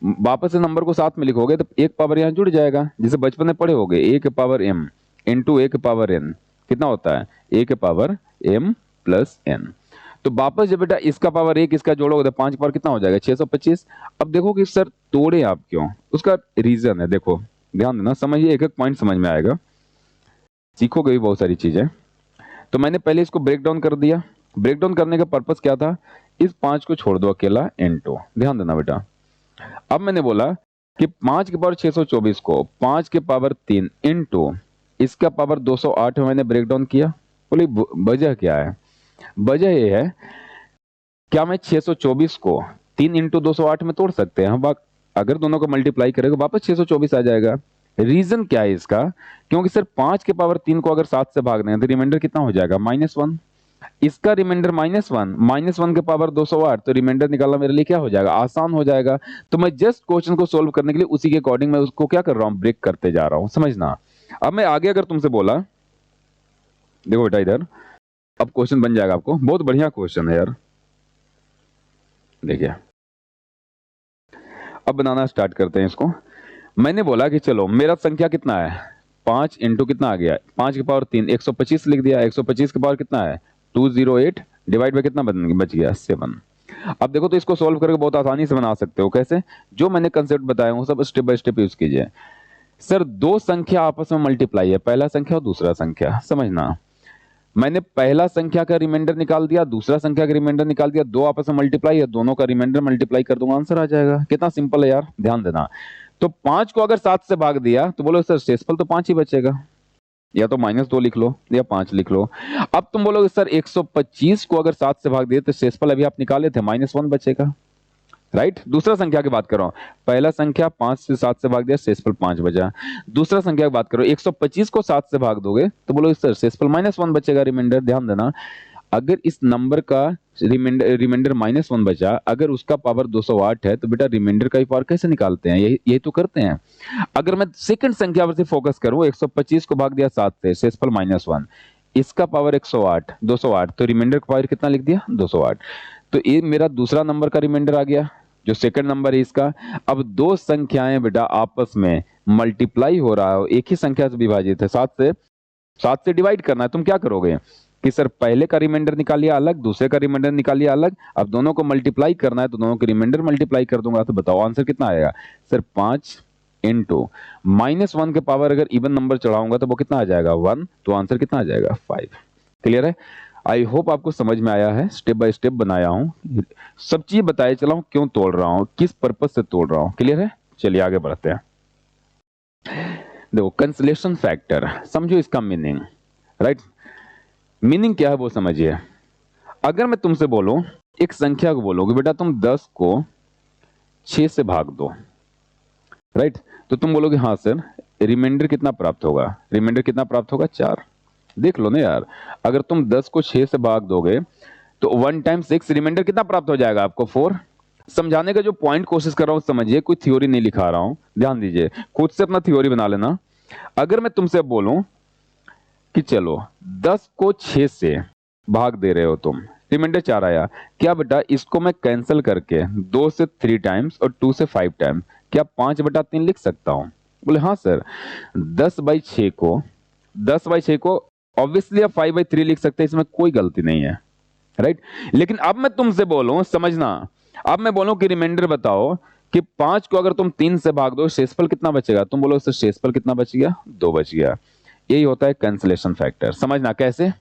वापस से नंबर को साथ में लिखोगे तो एक पावर यहाँ जुड़ जाएगा, जिसे बचपन में पढ़े होगे, a के पावर m इंटू a के पावर n कितना होता है a के पावर m प्लस n। तो वापस जब बेटा इसका पावर 1 इसका जोड़ोगे तो 5 पावर कितना हो जाएगा 625। अब देखो कि सर तोड़े आप क्यों, उसका रीजन है, देखो ध्यान देना, समझिए एक एक पॉइंट समझ में आएगा, सीखोगे भी बहुत सारी चीजें। तो मैंने पहले इसको ब्रेक डाउन कर दिया, ब्रेक डाउन करने का पर्पस क्या था, इस 5 को छोड़ दो अकेला n2, ध्यान देना बेटा। अब मैंने बोला कि 5 के पावर 624 को 5 के पावर 3 इंटू इसका पावर 208 में मैंने ब्रेक डाउन किया, बोली वजह क्या है, वजह ये है क्या मैं 624 को 3 इंटू 208 में तोड़ सकते हैं हम, अगर दोनों को मल्टीप्लाई करेगा वापस 624 आ जाएगा। रीजन क्या है इसका, क्योंकि सर 5 के पावर 3 को अगर 7 से भाग दें तो रिमाइंडर कितना हो जाएगा -1, इसका रिमाइंडर -1 के पावर 208, तो रिमाइंडर निकालना मेरे लिए क्या हो जाएगा, आसान हो जाएगा। तो मैं जस्ट क्वेश्चन को सोल्व करने के लिए उसी के अकॉर्डिंग मैं उसको क्या कर रहा हूं, ब्रेक करते जा रहा हूं, समझना। अब मैं आगे अगर तुमसे बोला, देखो बेटा इधर, अब क्वेश्चन बन जाएगा आपको, बहुत बढ़िया क्वेश्चन है यार। देखिए अब बनाना स्टार्ट करते हैं इसको। मैंने बोला कि चलो मेरा संख्या कितना है, 5 इंटू कितना आ गया, 5 की पावर 3, 125 लिख दिया। 125 की पावर कितना है 208, डिवाइड बाय कितना बच गया 7। अब देखो तो इसको सोल्व करके बहुत आसानी से बना सकते हो। कैसे, जो मैंने कंसेप्ट बताया हूं सब स्टेप बाय स्टेप यूज कीजिए। सर दो संख्या आपस में मल्टीप्लाई है, पहला संख्या और दूसरा संख्या, समझना। मैंने पहला संख्या का रिमाइंडर निकाल दिया, दूसरा संख्या का रिमाइंडर निकाल दिया, दो आपस में मल्टीप्लाई है, दोनों का रिमाइंडर मल्टीप्लाई कर दूंगा, आंसर आ जाएगा। कितना सिंपल है यार, ध्यान देना। तो 5 को अगर 7 से भाग दिया तो बोलो सर शेषफल तो 5 ही बचेगा, या तो -2 लिख लो या 5 लिख लो। अब तुम बोलोगे सर 125 को अगर 7 से भाग दिए तो शेषफल अभी आप निकाले थे -1 बचेगा, राइट। दूसरा संख्या की बात करो, पहला संख्या 5 से 7 से भाग दिया, शेषफल 5 बचा। दूसरा संख्या की बात करो, 125 को 7 से भाग दोगे तो बोलो सर शेषफल -1 बचेगा, रिमाइंडर। ध्यान देना, अगर इस नंबर का रिमाइंडर -1 बचा, अगर उसका पावर 208 है तो बेटा रिमाइंडर का ही पावर कैसे निकालते हैं, यही तो करते हैं। अगर मैं सेकंड संख्या पर से फोकस करूं, 125 को भाग दिया 7 से, शेषफल -1, इसका पावर 108 208, तो रिमाइंडर का पावर कितना लिख दिया 208। तो ये मेरा दूसरा नंबर का रिमाइंडर आ गया, जो सेकंड नंबर है इसका। अब दो संख्याएं बेटा आपस में मल्टीप्लाई हो रहा है, एक ही संख्या से विभाजित है, 7 से डिवाइड करना है। तुम क्या करोगे कि सर पहले का रिमाइंडर निकालिए अलग, दूसरे का रिमाइंडर निकालिए अलग, अब दोनों को मल्टीप्लाई करना है तो दोनों के रिमाइंडर मल्टीप्लाई कर दूंगा। तो बताओ आंसर कितना आएगा सर, 5 इंटू -1 के पावर अगर इवन नंबर चढ़ाऊंगा तो वो कितना आ जाएगा 1, तो आंसर कितना आ जाएगा 5। क्लियर है, आई होप आपको समझ में आया है। स्टेप बाय स्टेप बनाया हूं, सब चीज बताए चला हूं, क्यों तोड़ रहा हूं, किस पर्पज से तोड़ रहा हूं। क्लियर है, चलिए आगे बढ़ते हैं। देखो कैंसलेशन फैक्टर, समझो इसका मीनिंग, राइट। मीनिंग क्या है वो समझिए। अगर मैं तुमसे बोलूं, एक संख्या को बोलोगे बेटा तुम 10 को 6 से भाग दो, राइट, तो तुम बोलोगे हाँ सर, रिमाइंडर कितना प्राप्त होगा, रिमाइंडर कितना प्राप्त होगा 4। देख लो ना यार, अगर तुम 10 को 6 से भाग दोगे तो 1 टाइम 6, रिमाइंडर कितना प्राप्त हो जाएगा आपको 4। समझाने का जो पॉइंट कोशिश कर रहा हूं समझिए, कोई थ्योरी नहीं लिखा रहा हूं, ध्यान दीजिए, खुद से अपना थ्योरी बना लेना। अगर मैं तुमसे बोलूं कि चलो 10 को 6 से भाग दे रहे हो तुम, रिमाइंडर 4 आया, क्या बेटा इसको मैं कैंसिल करके 2 से 3 टाइम्स और 2 से 5 टाइम क्या 5/3 लिख सकता हूं। बोले हाँ सर, 10/6 को 10/6 को ऑब्वियसली आप 5/3 लिख सकते हैं, इसमें कोई गलती नहीं है, राइट। लेकिन अब मैं तुमसे बोलूं, समझना, अब मैं बोलूं कि रिमाइंडर बताओ कि 5 को अगर तुम 3 से भाग दो शेषफल कितना बचेगा, तुम बोलो सर शेषफल कितना बच गया 2 बच गया। यही होता है कैंसलेशन फैक्टर। समझना कैसे,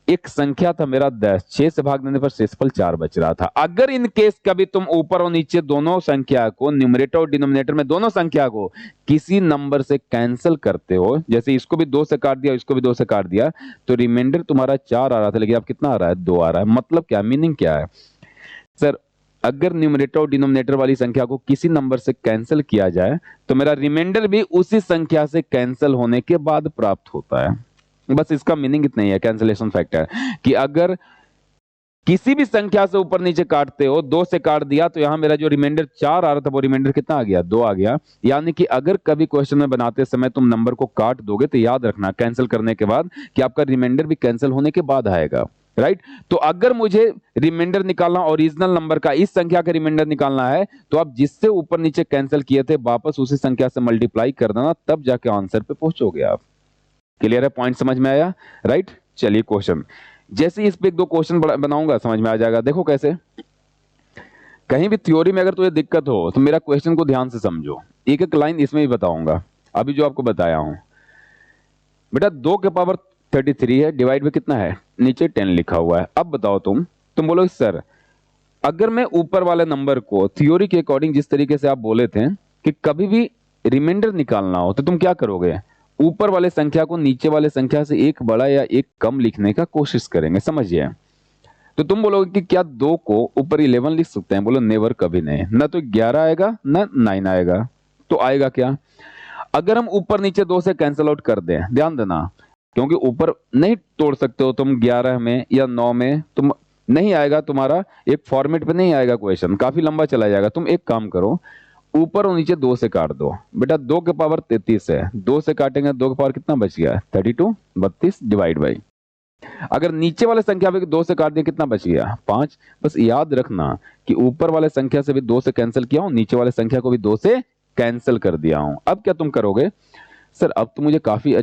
एक संख्या था मेरा 10, 6 से भाग देने पर शेषफल 4 बच रहा था। अगर इन केस कभी तुम ऊपर और नीचे दोनों संख्या को, न्यूमरेटर और डिनोमिनेटर में दोनों संख्या को किसी नंबर से कैंसिल करते हो, जैसे इसको भी 2 से काट दिया, इसको भी 2 से काट दिया, तो रिमाइंडर तुम्हारा 4 आ रहा था, लेकिन अब कितना आ रहा है 2 आ रहा है। मतलब क्या, मीनिंग क्या है सर, अगर न्यूमरेटर और डिनोमिनेटर वाली संख्या को किसी नंबर से कैंसिल किया जाए तो मेरा रिमाइंडर भी उसी संख्या से कैंसिल होने के बाद प्राप्त होता है। बस इसका मीनिंग इतना ही है कैंसिलेशन फैक्टर, कि अगर किसी भी संख्या से ऊपर नीचे काटते हो, 2 से काट दिया तो यहां मेरा जो रिमाइंडर 4 आ रहा था वो रिमाइंडर कितना आ गया 2 आ गया। यानी कि अगर कभी क्वेश्चन में बनाते समय तुम नंबर को काट दोगे तो याद रखना कैंसिल करने के बाद कि आपका रिमाइंडर भी कैंसिल होने के बाद आएगा, राइट। तो अगर मुझे रिमाइंडर निकालना, ओरिजिनल नंबर का, इस संख्या का रिमाइंडर निकालना है, तो आप जिससे ऊपर नीचे कैंसिल किए थे वापस उसी संख्या से मल्टीप्लाई कर देना, तब जाके आंसर पे पहुंचोगे आप। क्लियर है, पॉइंट समझ में आया, राइट। चलिए क्वेश्चन, जैसे इस पे 1-2 क्वेश्चन बनाऊंगा समझ में आ जाएगा। देखो कैसे, कहीं भी थ्योरी में अगर तुझे दिक्कत हो तो मेरा क्वेश्चन को ध्यान से समझो, एक एक लाइन इसमें भी बताऊंगा, अभी जो आपको बताया हूं। बेटा 2 के पावर 33 है, डिवाइड में कितना है, नीचे 10 लिखा हुआ है। अब बताओ तुम बोलो सर, अगर मैं ऊपर वाले नंबर को थ्योरी के अकॉर्डिंग जिस तरीके से आप बोले थे कि कभी भी रिमाइंडर निकालना हो तो तुम क्या करोगे, ऊपर वाले संख्या को नीचे वाले संख्या से एक बड़ा या एक कम लिखने का कोशिश करेंगे, समझिए। तो तुम बोलोगे कि क्या 2 को ऊपर 11 लिख सकते हैं, बोलो नेवर, कभी नहीं, ना तो 11 आएगा ना 9 आएगा, तो आएगा क्या, अगर हम ऊपर नीचे 2 से कैंसिल आउट कर दें, ध्यान देना, क्योंकि ऊपर नहीं तोड़ सकते हो तुम 11 में या 9 में, तुम नहीं आएगा, तुम्हारा एक फॉर्मेट पे नहीं आएगा क्वेश्चन, काफी लंबा चला जाएगा। तुम एक काम करो, ऊपर और नीचे 2 से काट दो बेटा। 2 के पावर 33 है, 2 से काटेंगे 2 के पावर कितना बच गया 32, 32 डिवाइड बाई, अगर नीचे वाले संख्या पे 2 से काट दिया कितना बच गया 5। बस याद रखना कि ऊपर वाले संख्या से भी 2 से कैंसिल किया हूं, नीचे वाले संख्या को भी 2 से कैंसिल कर दिया हूं। अब क्या तुम करोगे, सर अब तो मुझे काफी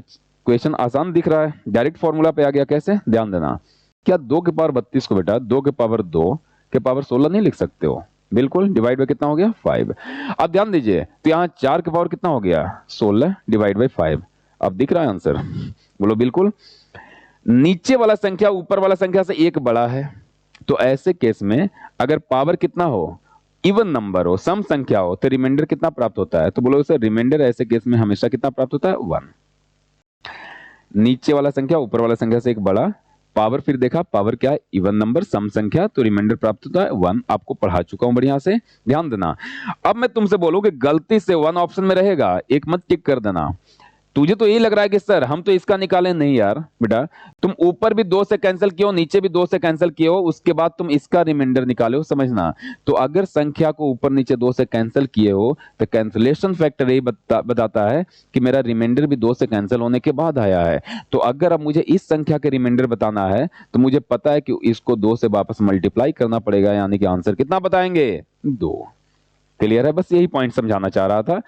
क्वेश्चन आसान दिख रहा है, डायरेक्ट फॉर्मूला पे आ गया। कैसे, ध्यान देना, क्या 2 के पावर 32 को बेटा 2 के पावर 2 के पावर 16 नहीं लिख सकते हो, बिल्कुल, डिवाइड बाय कितना हो गया 5। अब ध्यान दीजिए, तो यहाँ 4 के पावर कितना हो गया 16 डिवाइड बाय 5। अब दिख रहा है आंसर, बोलो बिल्कुल। नीचे वाला संख्या ऊपर वाला संख्या से एक बड़ा है, तो ऐसे केस में अगर पावर कितना हो, इवन नंबर हो, सम संख्या हो, तो रिमाइंडर कितना प्राप्त होता है, तो बोलो सर रिमाइंडर ऐसे केस में हमेशा कितना प्राप्त होता है 1। नीचे वाला संख्या ऊपर वाला संख्या से एक बड़ा, पावर फिर देखा, पावर क्या है इवन नंबर, सम संख्या, तो रिमाइंडर प्राप्त होता है 1। आपको पढ़ा चुका हूं बढ़िया से, ध्यान देना। अब मैं तुमसे बोलूं कि गलती से 1 ऑप्शन में रहेगा, एक मत टिक कर देना। तुझे तो यही लग रहा है कि सर हम तो इसका निकाले, नहीं यार बेटा, तुम ऊपर भी 2 से कैंसिल किए हो, नीचे भी 2 से कैंसिल किए हो, उसके बाद तुम इसका रिमाइंडर निकाले हो, समझना। तो अगर संख्या को ऊपर नीचे 2 से कैंसिल किए हो तो कैंसिलेशन फैक्टर यही बताता है कि मेरा रिमाइंडर भी 2 से कैंसिल होने के बाद आया है। तो अगर अब मुझे इस संख्या के रिमाइंडर बताना है तो मुझे पता है कि इसको 2 से वापस मल्टीप्लाई करना पड़ेगा, यानी कि आंसर कितना बताएंगे 2। क्लियर है, बस यही पॉइंट समझाना चाह रहा था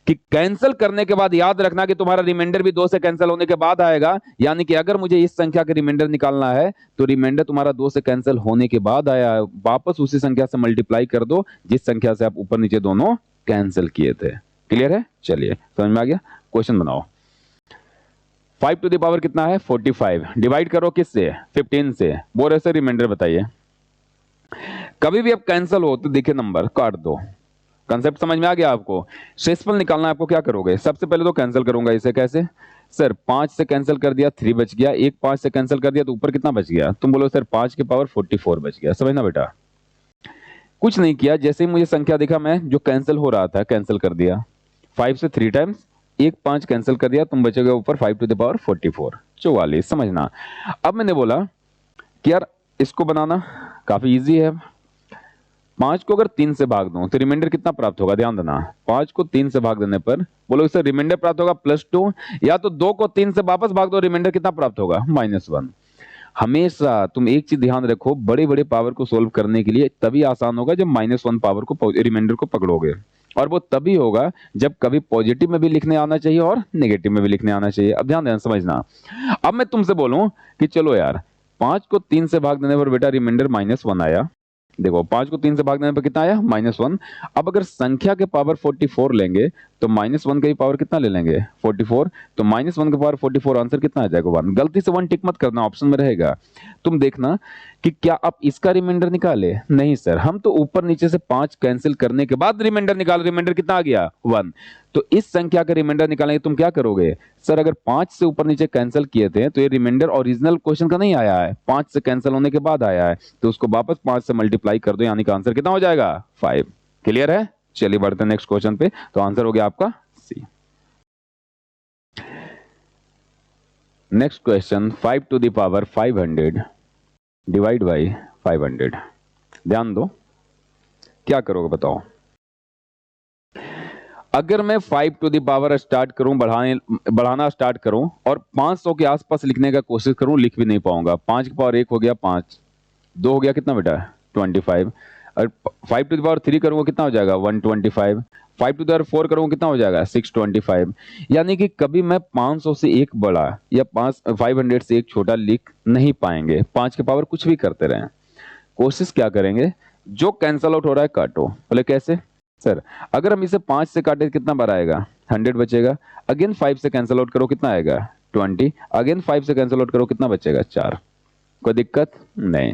कि कैंसिल करने के बाद याद रखना कि तुम्हारा रिमाइंडर भी 2 से कैंसिल होने के बाद आएगा, यानी कि अगर मुझे इस संख्या का रिमाइंडर निकालना है तो रिमाइंडर तुम्हारा 2 से कैंसिल होने के बाद आया है, वापस उसी संख्या से मल्टीप्लाई कर दो जिस संख्या से आप ऊपर नीचे दोनों कैंसिल किए थे। क्लियर है, चलिए समझ में आ गया। क्वेश्चन बनाओ। 5 टू द पावर कितना है 45, डिवाइड करो किससे 15 से, बोल ऐसे रिमाइंडर बताइए। कभी भी अब कैंसिल हो तो देखिए नंबर काट दो, कंसेप्ट समझ में आ गया आपको। शेषफल निकालना है आपको, क्या करोगे, सबसे पहले तो कैंसिल करूंगा इसे। कैसे, सर 5 से कैंसिल कर दिया 3 बच गया, एक 5 से कैंसिल कर दिया तो ऊपर कितना बच गया, तुम बोलो सर 5 के पावर 44 बच गया। समझना बेटा, कुछ नहीं किया, जैसे ही मुझे संख्या दिखा मैं जो कैंसिल हो रहा था कैंसिल कर दिया, 5 से 3 टाइम्स, एक 5 कैंसिल कर दिया, तुम बचेगा ऊपर 5 टू द पावर 44, 44। समझना। अब मैंने बोला कि यार इसको बनाना काफी इजी है। 5 को अगर 3 से भाग दूं तो रिमाइंडर कितना प्राप्त होगा, ध्यान देना। 5 को 3 से भाग देने पर बोलो इससे रिमाइंडर प्राप्त होगा +2, या तो 2 को 3 से वापस भाग दो, रिमाइंडर कितना प्राप्त होगा -1। हमेशा तुम एक चीज ध्यान रखो, बड़े बड़े पावर को सोल्व करने के लिए तभी आसान होगा जब -1 पावर को रिमाइंडर को पकड़ोगे, और वो तभी होगा जब कभी पॉजिटिव में भी लिखने आना चाहिए और नेगेटिव में भी लिखने आना चाहिए। अब ध्यान देना, समझना। अब मैं तुमसे बोलूं कि चलो यार 5 को 3 से भाग देने पर बेटा रिमाइंडर -1 आया, देखो 5 को 3 से भाग देने पर कितना आया -1। अब अगर संख्या के पावर 44 लेंगे तो -1 की पावर कितना ले लेंगे 44, तो -1 के पावर 44 आंसर कितना आ जाएगा 1। गलती से 1 टिक मत करना, ऑप्शन में रहेगा। तुम देखना कि क्या आप इसका रिमाइंडर निकाले, नहीं सर हम तो ऊपर नीचे से 5 कैंसिल करने के बाद रिमाइंडर निकाल, रिमाइंडर कितना आ गया 1। तो इस संख्या का रिमाइंडर निकालेंगे, तुम क्या करोगे, सर अगर 5 से ऊपर नीचे कैंसिल किए थे तो ये रिमाइंडर ओरिजिनल क्वेश्चन का नहीं आया है, 5 से कैंसिल होने के बाद आया है, तो उसको वापस 5 से मल्टीप्लाई कर दो, यानी कि आंसर कितना हो जाएगा 5। क्लियर है, चलिए बढ़ते हैं नेक्स्ट क्वेश्चन पे। तो आंसर हो गया आपका C. Next question, 5 to the power 500 divide by 500। ध्यान दो, क्या करोगे बताओ। अगर मैं 5 टू द पावर स्टार्ट करूं, बढ़ाना स्टार्ट करूं और 500 के आसपास लिखने का कोशिश करूं, लिख भी नहीं पाऊंगा। 5 की पावर 1 हो गया 5, 2 हो गया कितना बेटा 25, और 5 टू द पावर 3 करूंगा कितना हो जाएगा 125, 5 टू द पावर 4 करूंगा कितना हो जाएगा 625। यानी कि कभी मैं 500 से एक बड़ा या 500 से एक छोटा लिख नहीं पाएंगे। 5 के पावर कुछ भी करते रहें, कोशिश क्या करेंगे, जो कैंसल आउट हो रहा है काटो। बोले कैसे, सर अगर हम इसे 5 से काटे कितना बार आएगा 100 बचेगा, अगेन 5 से कैंसल आउट करो कितना आएगा 20, अगेन 5 से कैंसल आउट करो कितना बचेगा 4। कोई दिक्कत नहीं।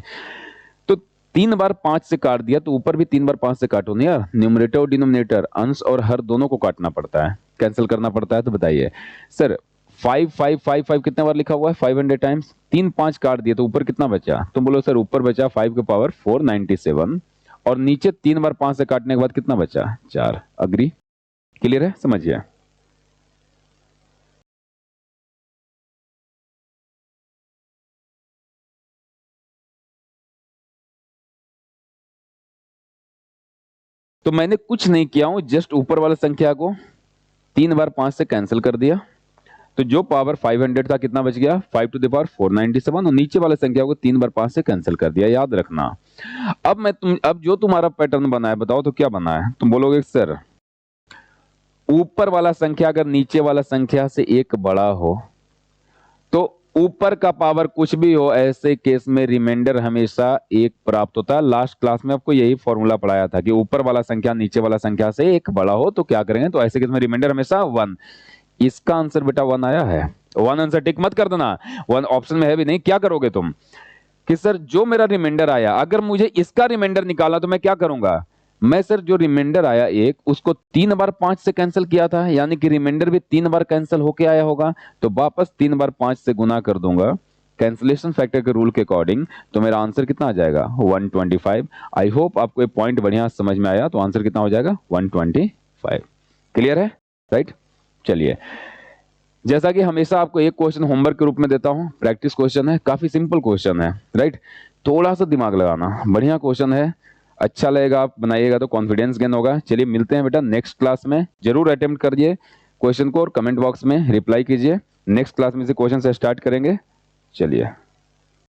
तो 3 बार 5 से काट दिया तो ऊपर भी 3 बार 5 से काटो नहीं यार, न्यूमरेटर और डिनोमिनेटर अंश और हर दोनों को काटना पड़ता है, कैंसिल करना पड़ता है। तो बताइए सर 5 5 5 5 कितने बार लिखा हुआ है 500 टाइम्स, 3 5 काट दिए तो ऊपर कितना बचा, तुम बोलो सर ऊपर बचा 5 के पावर 497, और नीचे 3 बार 5 से काटने के बाद कितना बचा 4। अग्री, क्लियर है, समझिए। तो मैंने कुछ नहीं किया हूं, जस्ट ऊपर वाला संख्या को 3 बार 5 से कैंसिल कर दिया, तो जो पावर 500 था कितना बच गया, 5 टू द पावर 497, और नीचे वाले संख्या को 3 बार 5 से कैंसिल कर दिया, याद रखना। अब जो तुम्हारा पैटर्न बना है बताओ तो क्या बना है, तुम बोलोगे सर ऊपर वाला संख्या अगर नीचे वाला संख्या से एक बड़ा हो तो ऊपर का पावर कुछ भी हो, ऐसे केस में रिमाइंडर हमेशा एक प्राप्त होता है। लास्ट क्लास में आपको यही फॉर्मूला पढ़ाया था कि ऊपर वाला संख्या नीचे वाला संख्या से एक बड़ा हो तो क्या करेंगे, तो ऐसे केस में रिमाइंडर हमेशा 1। इसका आंसर बेटा 1 आया है। 1 आंसर टिक मत कर देना, 1 ऑप्शन में है भी नहीं। क्या करोगे तुम कि सर जो मेरा रिमाइंडर आया अगर मुझे इसका रिमाइंडर निकालना तो मैं क्या करूंगा, मैं सर जो रिमाइंडर आया एक उसको 3 बार 5 से कैंसिल किया था, यानी कि रिमाइंडर भी 3 बार कैंसिल होके आया होगा, तो वापस 3 बार 5 से गुना कर दूंगा कैंसिलेशन फैक्टर के रूल के अकॉर्डिंग, तो मेरा आंसर कितना आ जाएगा 125। आई होप आपको ये पॉइंट बढ़िया समझ में आया, तो आंसर कितना हो जाएगा 125। क्लियर है, राइट। चलिए, जैसा कि हमेशा आपको एक क्वेश्चन होमवर्क के रूप में देता हूं, प्रैक्टिस क्वेश्चन है, काफी सिंपल क्वेश्चन है, राइट। थोड़ा सा दिमाग लगाना, बढ़िया क्वेश्चन है, अच्छा लगेगा, आप बनाइएगा तो कॉन्फिडेंस गेन होगा। चलिए मिलते हैं बेटा नेक्स्ट क्लास में, जरूर अटेम्प्ट करिए क्वेश्चन को और कमेंट बॉक्स में रिप्लाई कीजिए। नेक्स्ट क्लास में से क्वेश्चन से स्टार्ट करेंगे। चलिए।